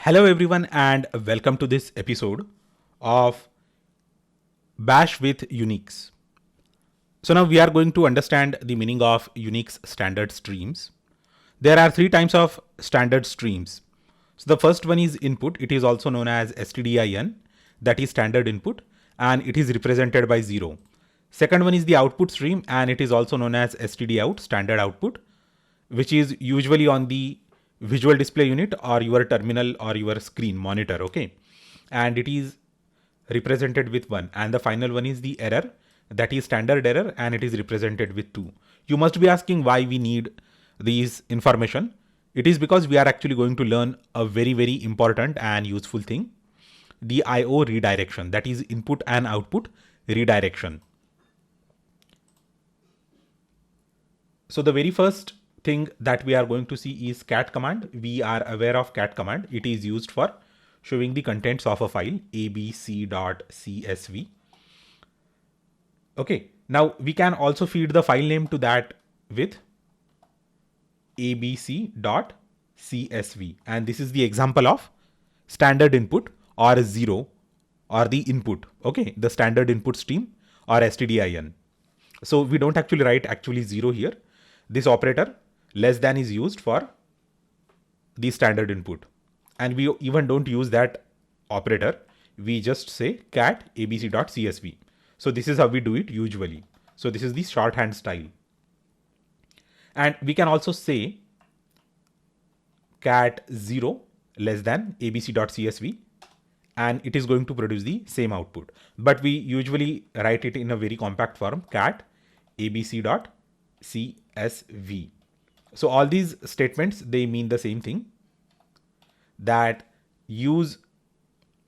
Hello, everyone, and welcome to this episode of Bash with Unix. So, now we are going to understand the meaning of Unix standard streams. There are three types of standard streams. So, the first one is input, it is also known as stdin, that is standard input, and it is represented by 0. Second one is the output stream, and it is also known as stdout, standard output, which is usually on the visual display unit or your terminal or your screen monitor. Okay, and it is represented with 1. And the final one is the error, that is standard error, and it is represented with 2. You must be asking why we need these information. It is because we are actually going to learn a very important and useful thing, the IO redirection, that is input and output redirection. So the very first thing that we are going to see is cat command. We are aware of cat command. It is used for showing the contents of a file abc.csv. Okay, now we can also feed the file name to that with abc.csv, and this is the example of standard input or 0 or the input. Okay, the standard input stream or stdin. So we don't actually write 0 here. This operator less than is used for the standard input, and we even don't use that operator. We just say cat abc.csv. So this is how we do it usually. So this is the shorthand style. And we can also say cat 0 less than abc.csv, and it is going to produce the same output. But we usually write it in a very compact form, cat abc.csv. So all these statements, they mean the same thing, that use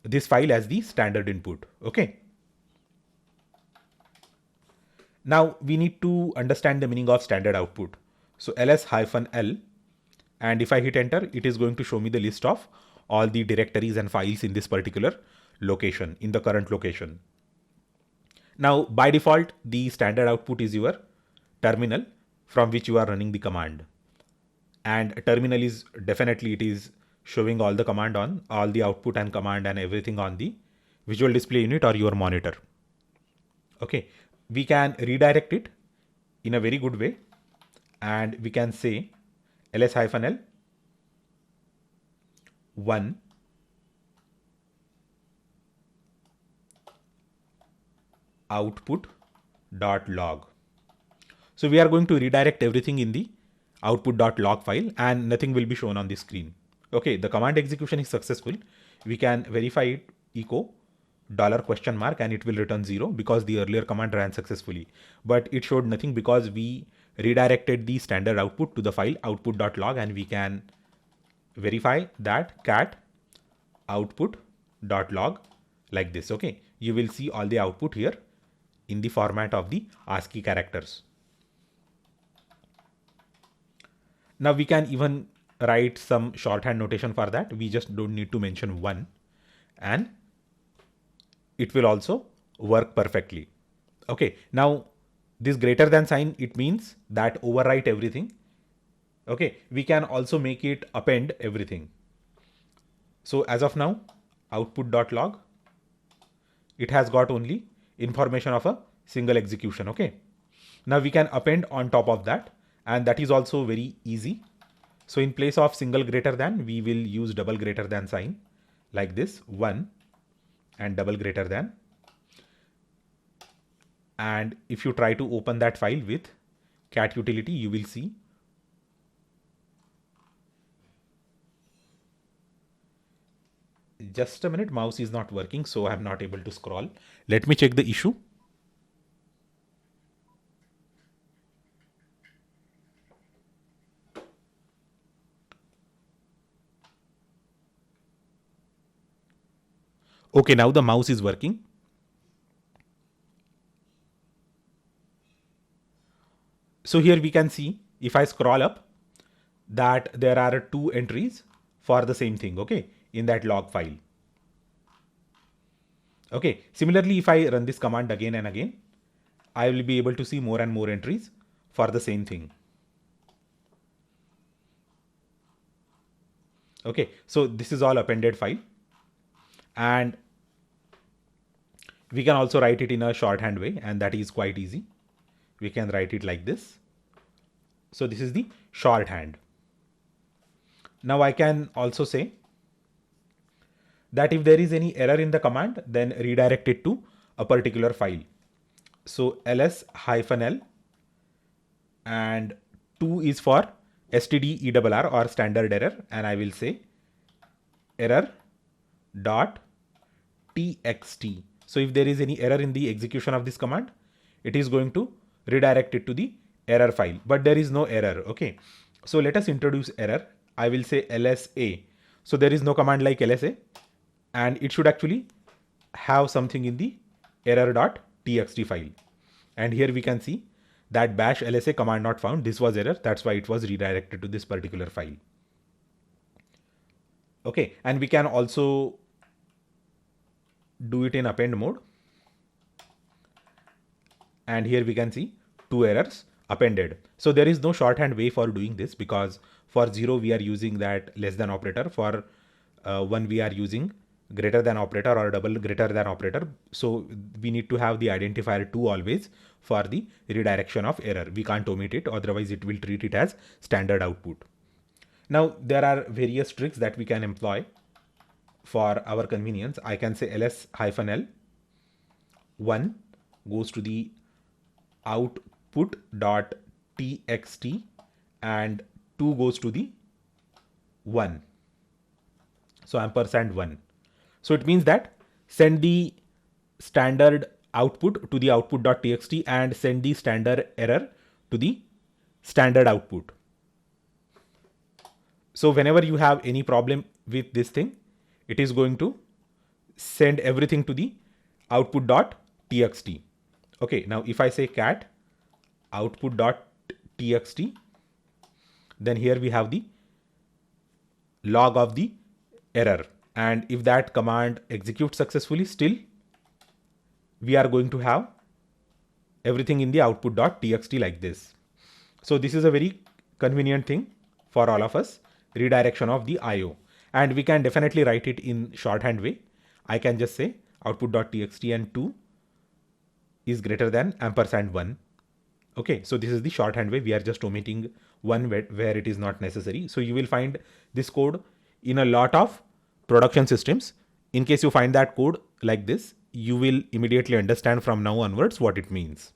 this file as the standard input. Okay. Now we need to understand the meaning of standard output. So ls-l, and if I hit enter, it is going to show me the list of all the directories and files in this particular location, in the current location. Now by default, the standard output is your terminal from which you are running the command. And terminal is definitely, it is showing all the command on all the output and command and everything on the visual display unit or your monitor. Okay, we can redirect it in a very good way, and we can say ls-l 1 output.log. So we are going to redirect everything in the output.log file, and nothing will be shown on the screen. Okay, the command execution is successful. We can verify it, echo $? And it will return 0 because the earlier command ran successfully. But it showed nothing because we redirected the standard output to the file output.log, and we can verify that cat output.log like this. Okay, you will see all the output here in the format of the ASCII characters. Now we can even write some shorthand notation for that. We just don't need to mention 1, and it will also work perfectly. Okay, now this greater than sign, it means that overwrite everything. Okay, we can also make it append everything. So as of now, output.log, it has got only information of a single execution. Okay, now we can append on top of that, and that is also very easy. So in place of single greater than, we will use double greater than sign like this, 1 and double greater than. And if you try to open that file with cat utility, you will see just a minute, mouse is not working, so I'm not able to scroll. Let me check the issue. Okay, now the mouse is working. So here we can see, if I scroll up, that there are 2 entries for the same thing, okay, in that log file. Okay, similarly, if I run this command again and again, I will be able to see more and more entries for the same thing. Okay, so this is all appended file, and we can also write it in a shorthand way, and that is quite easy. We can write it like this. So this is the shorthand. Now I can also say that if there is any error in the command, then redirect it to a particular file. So ls-l and 2 is for stderr or standard error, and I will say error dot txt. So if there is any error in the execution of this command, it is going to redirect it to the error file, but there is no error. Okay, so let us introduce error. I will say lsa. So there is no command like lsa, and it should actually have something in the error.txt file. And here we can see that bash lsa command not found. This was error. That's why it was redirected to this particular file. Okay, and we can also do it in append mode. And here we can see 2 errors appended. So there is no shorthand way for doing this, because for 0 we are using that less than operator. For 1 we are using greater than operator or double greater than operator. So we need to have the identifier 2 always for the redirection of error. We can't omit it, otherwise it will treat it as standard output. Now there are various tricks that we can employ for our convenience. I can say ls-l 1 goes to the output.txt and 2 goes to the 1. So ampersand 1. So it means that send the standard output to the output.txt and send the standard error to the standard output. So whenever you have any problem with this thing, it is going to send everything to the output.txt. Okay, now if I say cat output.txt, then here we have the log of the error. And if that command executes successfully, still we are going to have everything in the output.txt like this. So this is a very convenient thing for all of us, redirection of the IO. And we can definitely write it in shorthand way. I can just say output.txt and 2 is greater than ampersand 1. Okay, so this is the shorthand way. We are just omitting 1 where it is not necessary. So you will find this code in a lot of production systems. In case you find that code like this, you will immediately understand from now onwards what it means.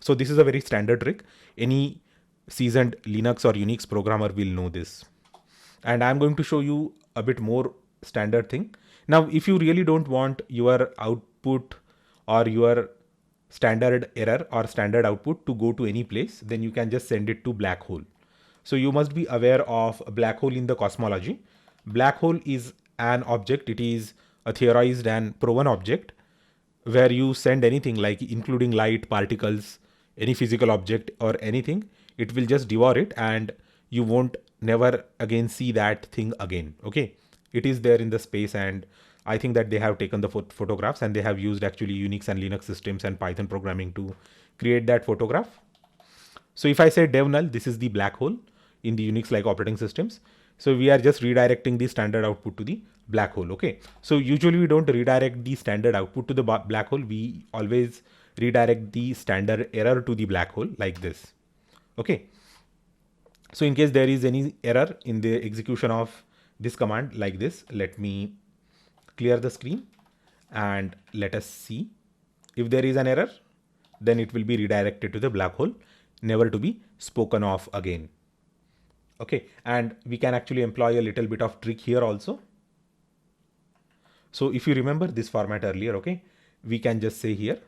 So this is a very standard trick. Any seasoned Linux or Unix programmer will know this. And I'm going to show you a bit more standard thing. Now, if you really don't want your output or your standard error or standard output to go to any place, then you can just send it to black hole. So you must be aware of a black hole in the cosmology. Black hole is an object. It is a theorized and proven object where you send anything, like including light, particles, any physical object or anything, it will just devour it and you won't never again see that thing again. Okay, it is there in the space, and I think that they have taken the photographs and they have used actually Unix and Linux systems and Python programming to create that photograph. So if I say dev null, this is the black hole in the Unix like operating systems. So we are just redirecting the standard output to the black hole. Okay, so usually we don't redirect the standard output to the black hole. We always redirect the standard error to the black hole like this. Okay, so in case there is any error in the execution of this command like this, let me clear the screen and let us see. If there is an error, then it will be redirected to the black hole, never to be spoken of again. Okay, and we can actually employ a little bit of trick here also. So if you remember this format earlier, okay, we can just say here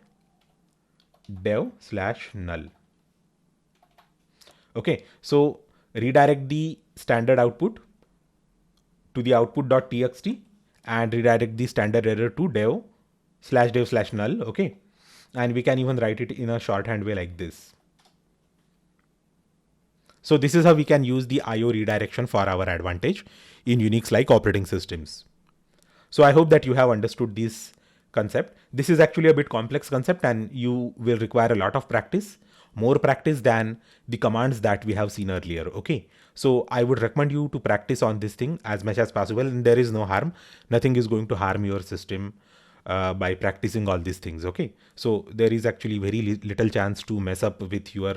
dev/null. Okay, so redirect the standard output to the output.txt and redirect the standard error to dev/dev/null. Okay, and we can even write it in a shorthand way like this. So this is how we can use the IO redirection for our advantage in Unix like operating systems. So I hope that you have understood this concept. This is actually a bit complex concept and you will require a lot of practice. more practice than the commands that we have seen earlier. Okay, so I would recommend you to practice on this thing as much as possible, and there is no harm. Nothing is going to harm your system by practicing all these things. Okay, so there is actually very little chance to mess up with your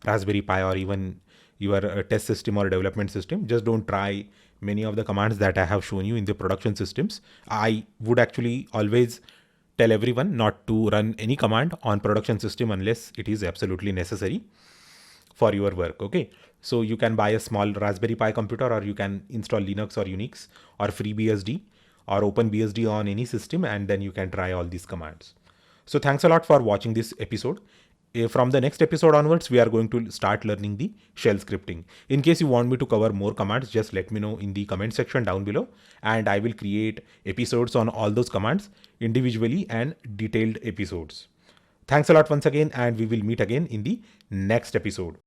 Raspberry Pi or even your test system or development system. Just don't try many of the commands that I have shown you in the production systems. I would actually always tell everyone not to run any command on production system unless it is absolutely necessary for your work. Okay, so you can buy a small Raspberry Pi computer, or you can install Linux or Unix or FreeBSD or OpenBSD on any system, and then you can try all these commands. So thanks a lot for watching this episode. From the next episode onwards, we are going to start learning the shell scripting. In case you want me to cover more commands, just let me know in the comment section down below, and I will create episodes on all those commands individually and detailed episodes. Thanks a lot once again, and we will meet again in the next episode.